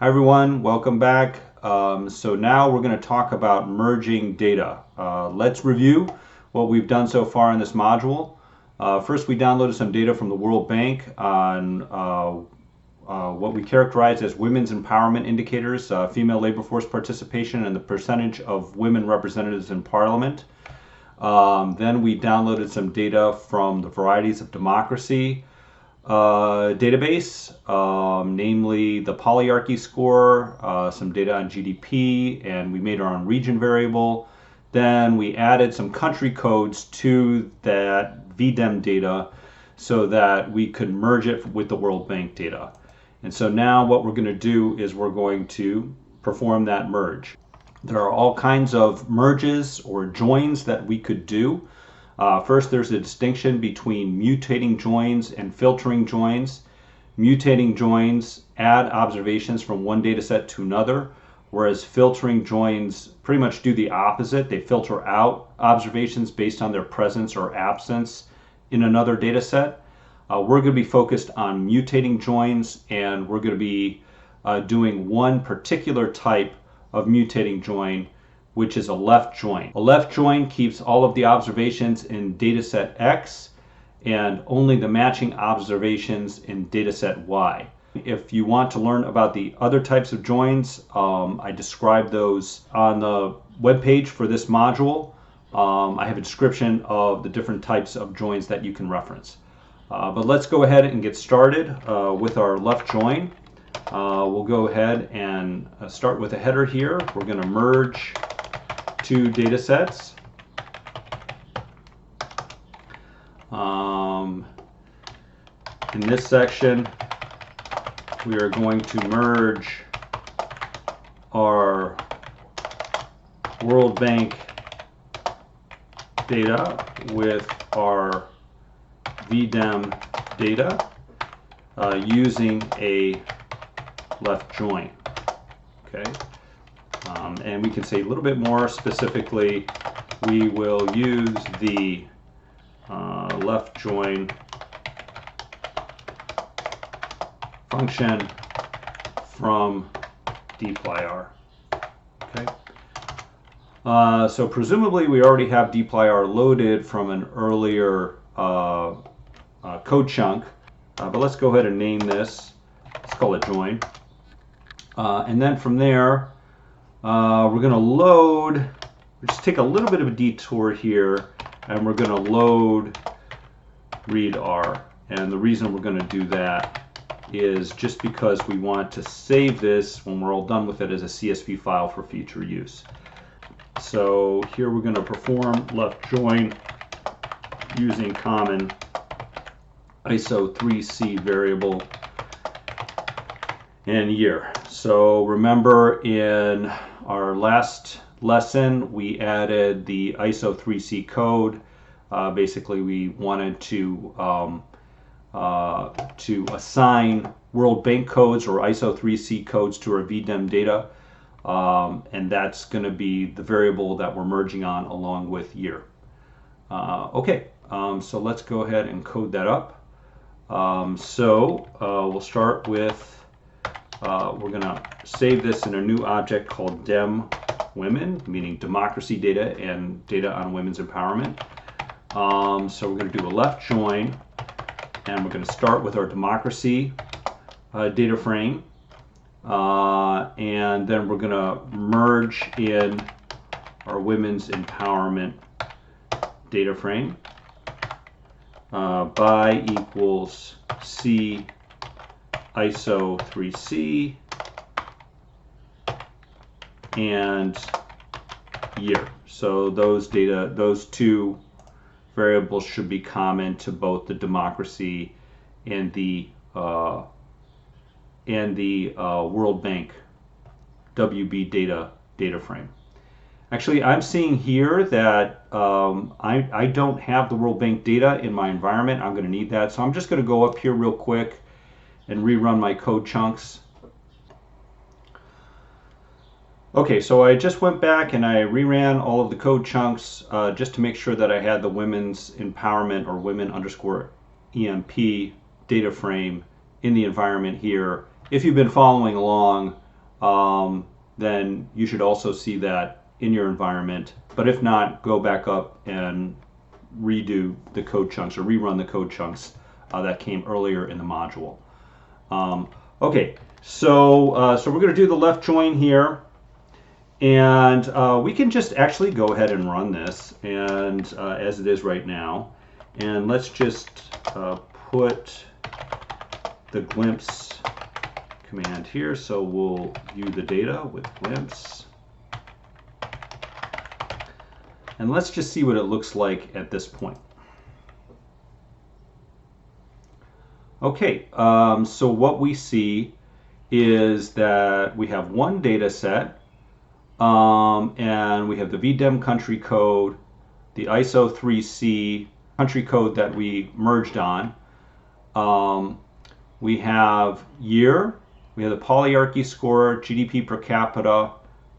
Hi everyone, welcome back. So now we're going to talk about merging data. Let's review what we've done so far in this module. First, we downloaded some data from the World Bank on what we characterize as women's empowerment indicators, female labor force participation, and the percentage of women representatives in parliament. Then we downloaded some data from the Varieties of Democracy database, namely the polyarchy score, some data on GDP, and we made our own region variable. Then we added some country codes to that VDEM data so that we could merge it with the World Bank data. And so now what we're going to do is we're going to perform that merge. There are all kinds of merges or joins that we could do. First, there's a distinction between mutating joins and filtering joins. Mutating joins add observations from one data set to another, whereas filtering joins pretty much do the opposite. They filter out observations based on their presence or absence in another data set. We're going to be focused on mutating joins, and we're going to be doing one particular type of mutating join, which is a left join. A left join keeps all of the observations in dataset X and only the matching observations in dataset Y. If you want to learn about the other types of joins, I describe those on the webpage for this module. I have a description of the different types of joins that you can reference. But let's go ahead and get started with our left join. We'll go ahead and start with a header here. We're going to merge two data sets. In this section, we are going to merge our World Bank data with our VDEM data using a left join. Okay. And we can say a little bit more specifically, we will use the left join function from dplyr. Okay. So presumably we already have dplyr loaded from an earlier code chunk, but let's go ahead and name this. Let's call it join. And then from there, we're going to load, we'll just take a little bit of a detour here, and we're going to load readr. And the reason we're going to do that is just because we want to save this when we're all done with it as a CSV file for future use. So here we're going to perform left join using common ISO 3C variable and year. So remember, in our last lesson we added the ISO 3C code. Basically we wanted to assign World Bank codes or ISO 3C codes to our VDEM data, and that's going to be the variable that we're merging on along with year. Okay, so let's go ahead and code that up. We'll start with we're going to save this in a new object called dem women, meaning democracy data and data on women's empowerment. So we're going to do a left join, and we're going to start with our democracy data frame, and then we're going to merge in our women's empowerment data frame. By equals C ISO 3C and year. So those two variables should be common to both the democracy and the World Bank WB data frame. Actually, I'm seeing here that I don't have the World Bank data in my environment. I'm going to need that. So I'm just going to go up here real quick and rerun my code chunks. Okay, so I just went back and I reran all of the code chunks just to make sure that I had the women's empowerment or women_EMP data frame in the environment here. If you've been following along, then you should also see that in your environment. But if not, go back up and redo the code chunks or rerun the code chunks that came earlier in the module. Okay, so we're going to do the left join here. And we can just actually go ahead and run this, and as it is right now. And let's just put the glimpse command here. So we'll view the data with glimpse. And let's just see what it looks like at this point. Okay, so what we see is that we have one data set, and we have the VDEM country code, the ISO 3C country code that we merged on. We have year, we have the polyarchy score, GDP per capita,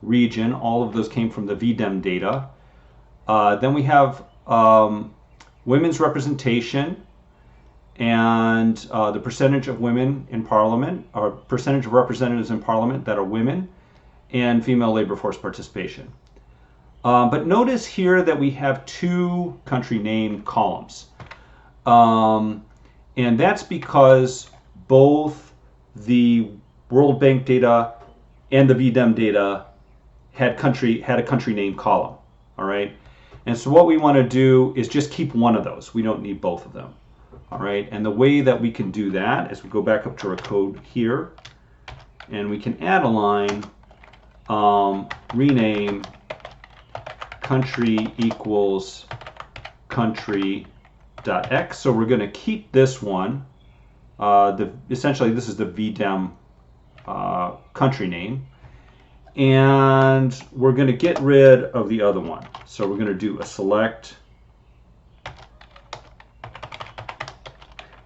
region. All of those came from the VDEM data. Then we have women's representation and the percentage of women in parliament, or percentage of representatives in parliament that are women, and female labor force participation. But notice here that we have two country name columns. And that's because both the World Bank data and the VDEM data had a country name column. All right. And so what we want to do is just keep one of those. We don't need both of them. All right. And the way that we can do that is we go back up to our code here, and we can add a line, rename country equals country.x. So we're going to keep this one. Essentially, this is the VDEM country name. And we're going to get rid of the other one. So we're going to do a select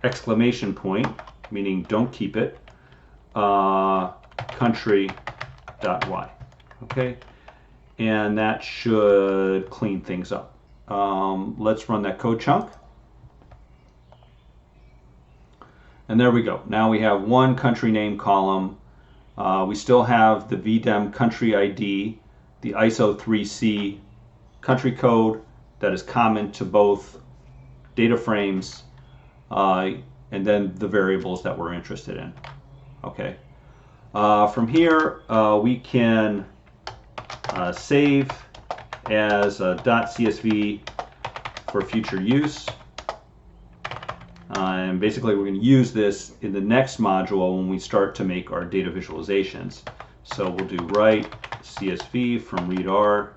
exclamation point, meaning don't keep it, country.y. Okay, and that should clean things up. Let's run that code chunk. And there we go. Now we have one country name column. We still have the VDEM country ID, the ISO 3C country code that is common to both data frames, and then the variables that we're interested in. Okay. From here, we can save as .csv for future use. And basically we're going to use this in the next module when we start to make our data visualizations. So we'll do write CSV from readr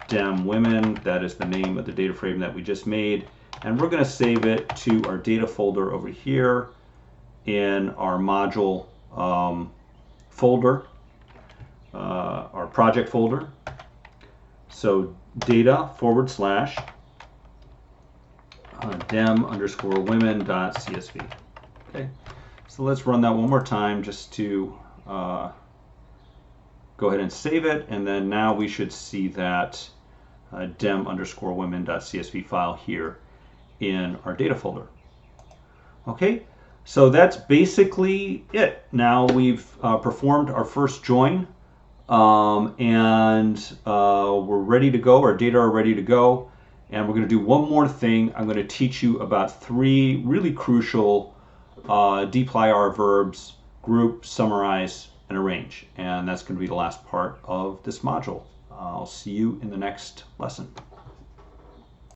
dem women, that is the name of the data frame that we just made, and we're going to save it to our data folder over here in our module folder, our project folder. So data / dem_women.csv. Okay, so let's run that one more time just to go ahead and save it, and then now we should see that dem_women.csv file here in our data folder. Okay, so that's basically it. Now we've performed our first join, and we're ready to go. Our data are ready to go. And we're going to do one more thing. I'm going to teach you about 3 really crucial dplyr verbs: group, summarize, and arrange. And that's going to be the last part of this module. I'll see you in the next lesson.